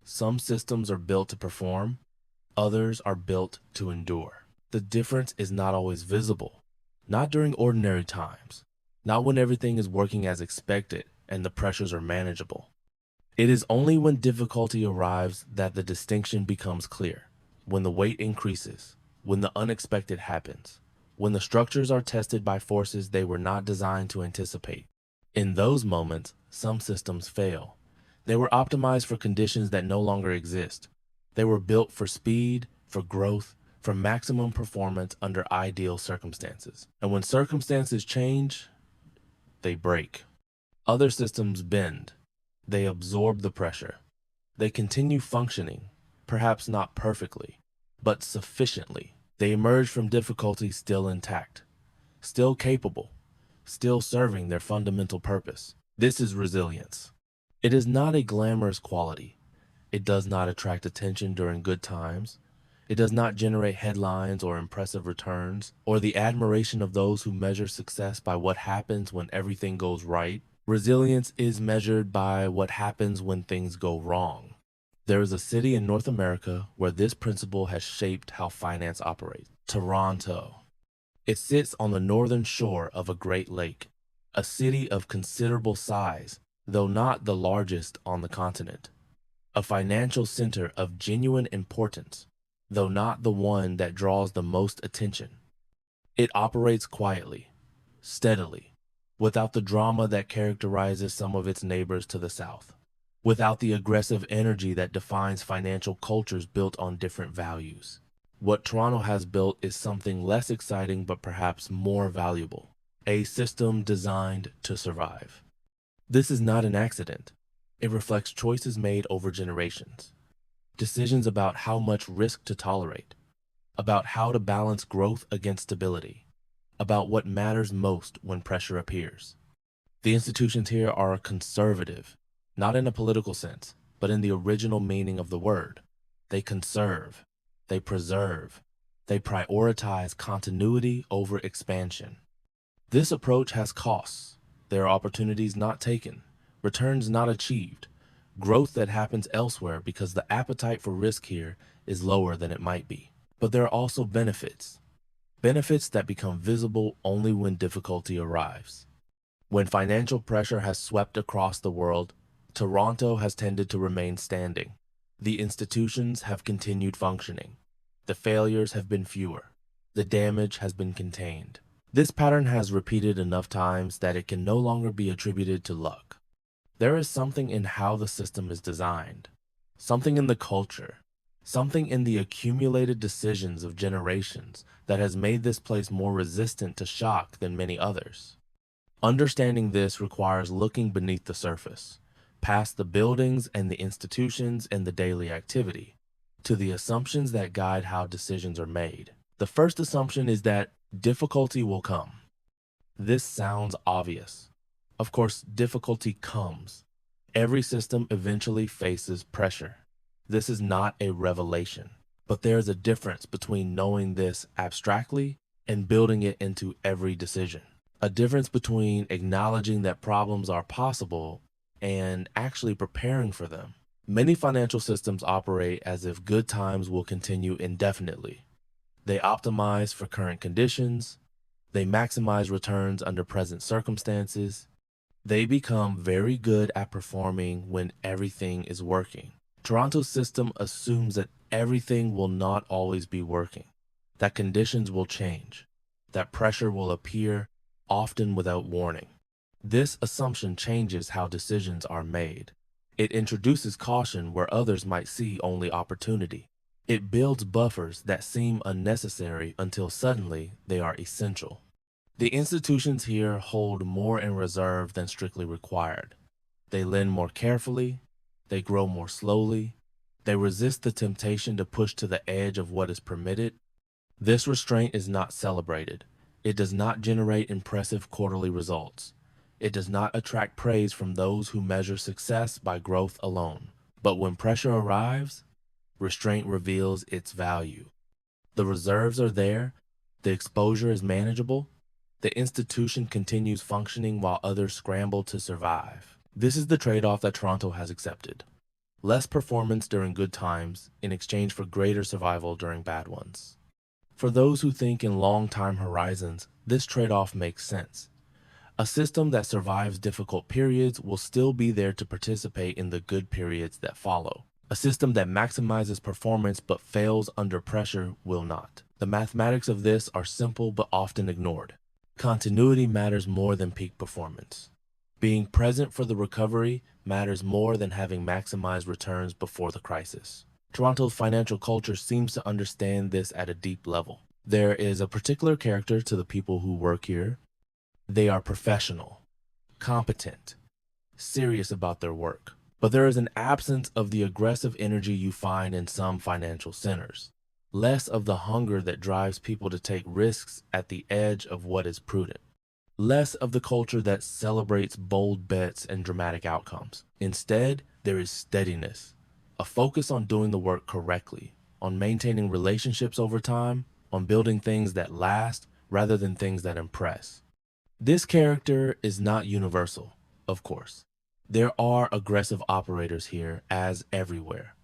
Some systems are built to perform, others are built to endure. The difference is not always visible, not during ordinary times, not when everything is working as expected and the pressures are manageable. It is only when difficulty arrives that the distinction becomes clear, when the weight increases, when the unexpected happens, when the structures are tested by forces they were not designed to anticipate. In those moments, some systems fail. They were optimized for conditions that no longer exist. They were built for speed, for growth, for maximum performance under ideal circumstances. And when circumstances change, they break. Other systems bend. They absorb the pressure. They continue functioning, perhaps not perfectly, but sufficiently. They emerge from difficulty still intact, still capable, still serving their fundamental purpose. This is resilience. It is not a glamorous quality. It does not attract attention during good times. It does not generate headlines or impressive returns, or the admiration of those who measure success by what happens when everything goes right. Resilience is measured by what happens when things go wrong. There is a city in North America where this principle has shaped how finance operates: Toronto. It sits on the northern shore of a great lake, a city of considerable size, though not the largest on the continent. A financial center of genuine importance, though not the one that draws the most attention. It operates quietly, steadily, without the drama that characterizes some of its neighbors to the south, without the aggressive energy that defines financial cultures built on different values. What Toronto has built is something less exciting but perhaps more valuable: a system designed to survive. This is not an accident. It reflects choices made over generations, decisions about how much risk to tolerate, about how to balance growth against stability, about what matters most when pressure appears. The institutions here are conservative, not in a political sense, but in the original meaning of the word. They conserve, they preserve, they prioritize continuity over expansion. This approach has costs. There are opportunities not taken, returns not achieved, growth that happens elsewhere because the appetite for risk here is lower than it might be. But there are also benefits, benefits that become visible only when difficulty arrives. When financial pressure has swept across the world, Toronto has tended to remain standing. The institutions have continued functioning. The failures have been fewer. The damage has been contained. This pattern has repeated enough times that it can no longer be attributed to luck. There is something in how the system is designed, something in the culture, something in the accumulated decisions of generations that has made this place more resistant to shock than many others. Understanding this requires looking beneath the surface, past the buildings and the institutions and the daily activity, to the assumptions that guide how decisions are made. The first assumption is that difficulty will come. This sounds obvious. Of course, difficulty comes. Every system eventually faces pressure. This is not a revelation, but there is a difference between knowing this abstractly and building it into every decision. A difference between acknowledging that problems are possible and actually preparing for them. Many financial systems operate as if good times will continue indefinitely. They optimize for current conditions. They maximize returns under present circumstances. They become very good at performing when everything is working. Toronto's system assumes that everything will not always be working, that conditions will change, that pressure will appear, often without warning. This assumption changes how decisions are made. It introduces caution where others might see only opportunity. It builds buffers that seem unnecessary until suddenly they are essential. The institutions here hold more in reserve than strictly required. They lend more carefully, they grow more slowly, they resist the temptation to push to the edge of what is permitted. This restraint is not celebrated. It does not generate impressive quarterly results. It does not attract praise from those who measure success by growth alone. But when pressure arrives, restraint reveals its value. The reserves are there, the exposure is manageable, the institution continues functioning while others scramble to survive. This is the trade-off that Toronto has accepted. less performance during good times in exchange for greater survival during bad ones. For those who think in long-time horizons, this trade-off makes sense. A system that survives difficult periods will still be there to participate in the good periods that follow. A system that maximizes performance but fails under pressure will not. The mathematics of this are simple but often ignored. Continuity matters more than peak performance. Being present for the recovery matters more than having maximized returns before the crisis. Toronto's financial culture seems to understand this at a deep level. There is a particular character to the people who work here. They are professional, competent, serious about their work. But there is an absence of the aggressive energy you find in some financial centers. Less of the hunger that drives people to take risks at the edge of what is prudent. Less of the culture that celebrates bold bets and dramatic outcomes. Instead, there is steadiness, a focus on doing the work correctly, on maintaining relationships over time, on building things that last rather than things that impress. This character is not universal, of course. There are aggressive operators here, as everywhere.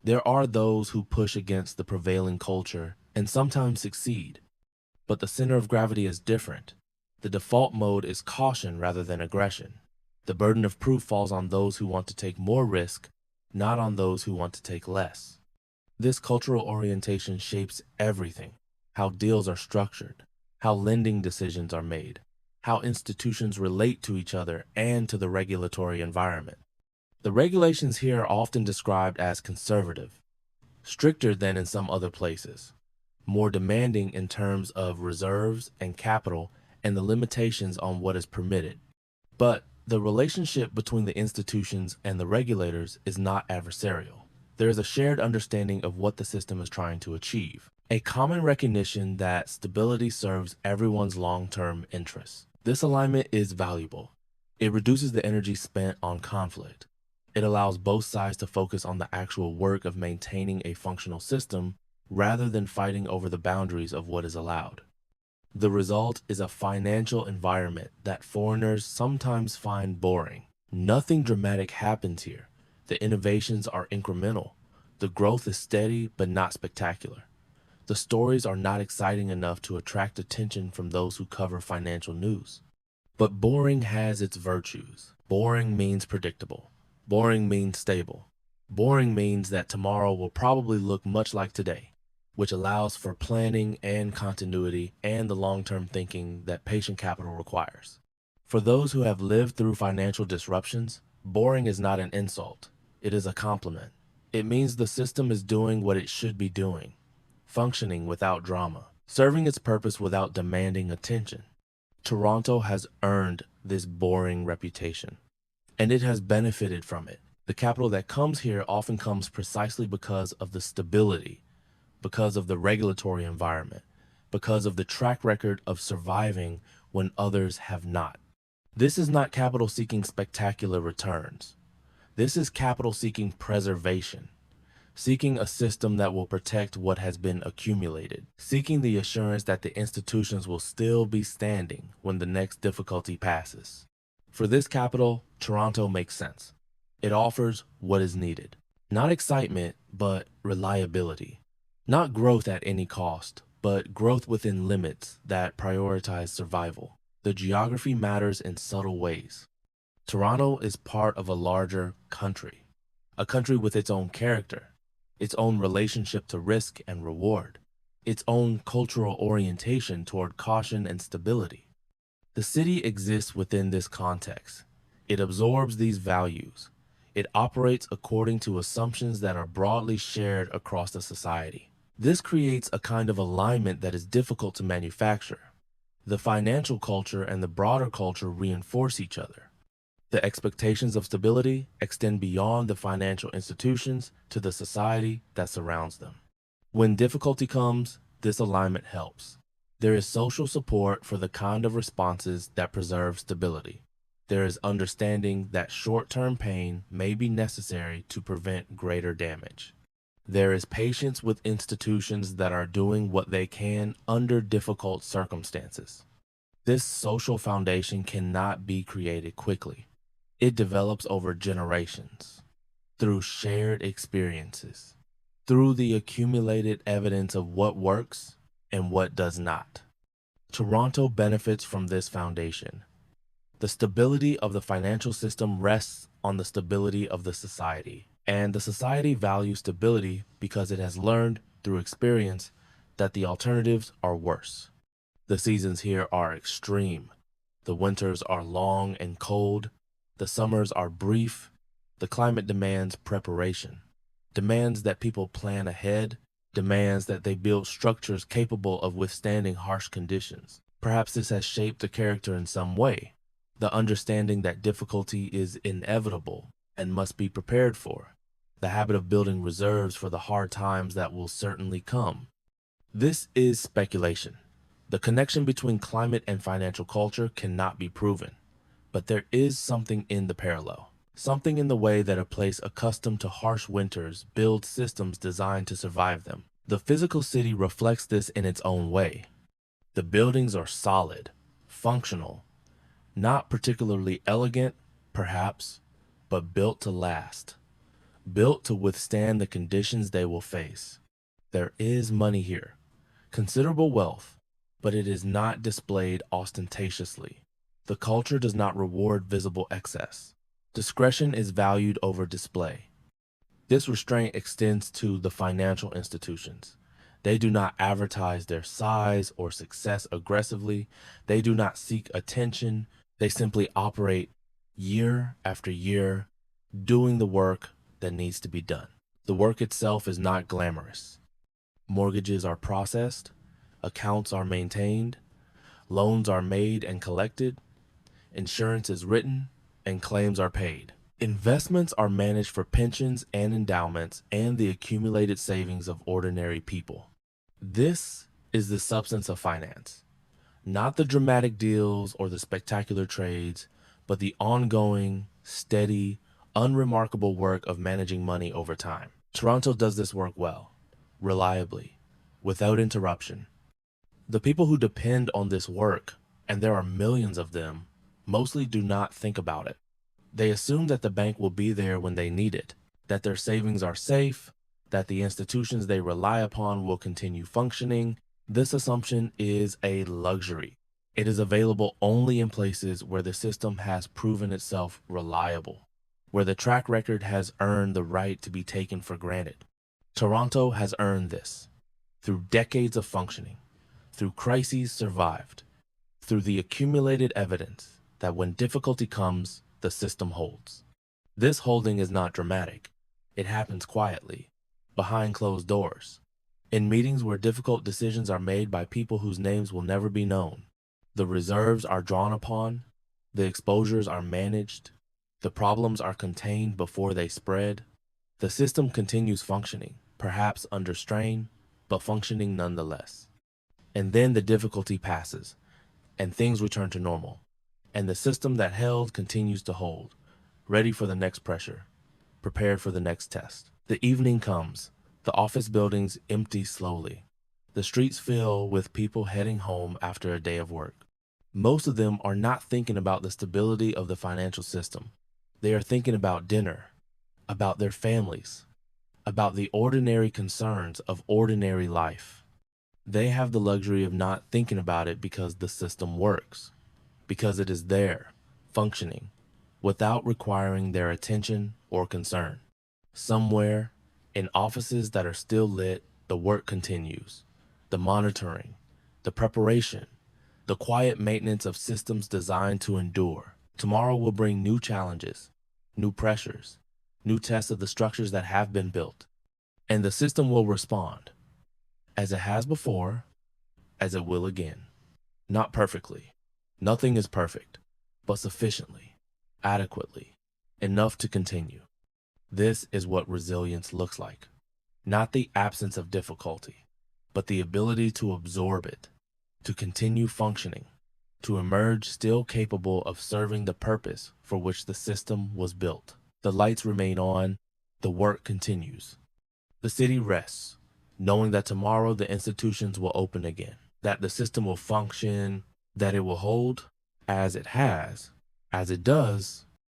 There are those who push against the prevailing culture and sometimes succeed. But the center of gravity is different. The default mode is caution rather than aggression. The burden of proof falls on those who want to take more risk, not on those who want to take less. This cultural orientation shapes everything: how deals are structured, how lending decisions are made, how institutions relate to each other and to the regulatory environment. The regulations here are often described as conservative, stricter than in some other places, more demanding in terms of reserves and capital and the limitations on what is permitted. But the relationship between the institutions and the regulators is not adversarial. There is a shared understanding of what the system is trying to achieve, a common recognition that stability serves everyone's long-term interests. This alignment is valuable. It reduces the energy spent on conflict. It allows both sides to focus on the actual work of maintaining a functional system rather than fighting over the boundaries of what is allowed. The result is a financial environment that foreigners sometimes find boring. Nothing dramatic happens here. The innovations are incremental. The growth is steady but not spectacular. The stories are not exciting enough to attract attention from those who cover financial news. But boring has its virtues. Boring means predictable. Boring means stable. Boring means that tomorrow will probably look much like today, which allows for planning and continuity and the long-term thinking that patient capital requires. For those who have lived through financial disruptions, boring is not an insult. It is a compliment. It means the system is doing what it should be doing, functioning without drama, serving its purpose without demanding attention. Toronto has earned this boring reputation, and it has benefited from it. The capital that comes here often comes precisely because of the stability, because of the regulatory environment, because of the track record of surviving when others have not. This is not capital seeking spectacular returns. This is capital seeking preservation, seeking a system that will protect what has been accumulated, seeking the assurance that the institutions will still be standing when the next difficulty passes. For this capital, Toronto makes sense. It offers what is needed. Not excitement, but reliability. Not growth at any cost, but growth within limits that prioritize survival. The geography matters in subtle ways. Toronto is part of a larger country, a country with its own character, its own relationship to risk and reward, its own cultural orientation toward caution and stability. The city exists within this context. It absorbs these values. It operates according to assumptions that are broadly shared across the society. This creates a kind of alignment that is difficult to manufacture. The financial culture and the broader culture reinforce each other. The expectations of stability extend beyond the financial institutions to the society that surrounds them. When difficulty comes, this alignment helps. There is social support for the kind of responses that preserve stability. There is understanding that short-term pain may be necessary to prevent greater damage. There is patience with institutions that are doing what they can under difficult circumstances. This social foundation cannot be created quickly. It develops over generations. through shared experiences, through the accumulated evidence of what works and what does not. Toronto benefits from this foundation. The stability of the financial system rests on the stability of the society, and the society values stability because it has learned through experience that the alternatives are worse. The seasons here are extreme. The winters are long and cold. The summers are brief. The climate demands preparation, demands that people plan ahead, demands that they build structures capable of withstanding harsh conditions. Perhaps this has shaped the character in some way, the understanding that difficulty is inevitable and must be prepared for, the habit of building reserves for the hard times that will certainly come. This is speculation. The connection between climate and financial culture cannot be proven, but there is something in the parallel, something in the way that a place accustomed to harsh winters builds systems designed to survive them. The physical city reflects this in its own way. The buildings are solid, functional, not particularly elegant, perhaps, but built to last, built to withstand the conditions they will face. There is money here, considerable wealth, but it is not displayed ostentatiously. The culture does not reward visible excess. Discretion is valued over display. This restraint extends to the financial institutions. They do not advertise their size or success aggressively. They do not seek attention. They simply operate year after year, doing the work that needs to be done. The work itself is not glamorous. Mortgages are processed, accounts are maintained, loans are made and collected, insurance is written, and claims are paid. Investments are managed for pensions and endowments and the accumulated savings of ordinary people. This is the substance of finance, not the dramatic deals or the spectacular trades, but the ongoing, steady, unremarkable work of managing money over time. Toronto does this work well, reliably, without interruption. The people who depend on this work, and there are millions of them, mostly do not think about it. They assume that the bank will be there when they need it, that their savings are safe, that the institutions they rely upon will continue functioning. This assumption is a luxury. It is available only in places where the system has proven itself reliable, where the track record has earned the right to be taken for granted. Toronto has earned this through decades of functioning, through crises survived, through the accumulated evidence that when difficulty comes, the system holds. This holding is not dramatic. It happens quietly, behind closed doors, in meetings where difficult decisions are made by people whose names will never be known. The reserves are drawn upon, the exposures are managed, the problems are contained before they spread. The system continues functioning, perhaps under strain, but functioning nonetheless. And then the difficulty passes, and things return to normal. And the system that held continues to hold, ready for the next pressure, prepared for the next test. The evening comes. The office buildings empty slowly. The streets fill with people heading home after a day of work. Most of them are not thinking about the stability of the financial system. They are thinking about dinner, about their families, about the ordinary concerns of ordinary life. They have the luxury of not thinking about it because the system works, because it is there, functioning, without requiring their attention or concern. Somewhere, in offices that are still lit, the work continues. The monitoring, the preparation, the quiet maintenance of systems designed to endure. Tomorrow will bring new challenges, new pressures, new tests of the structures that have been built. And the system will respond, as it has before, as it will again. Not perfectly. Nothing is perfect, but sufficiently, adequately, enough to continue. This is what resilience looks like. Not the absence of difficulty, but the ability to absorb it, to continue functioning, to emerge still capable of serving the purpose for which the system was built. The lights remain on, the work continues. The city rests, knowing that tomorrow the institutions will open again, that the system will function, that it will hold, as it has, as it does,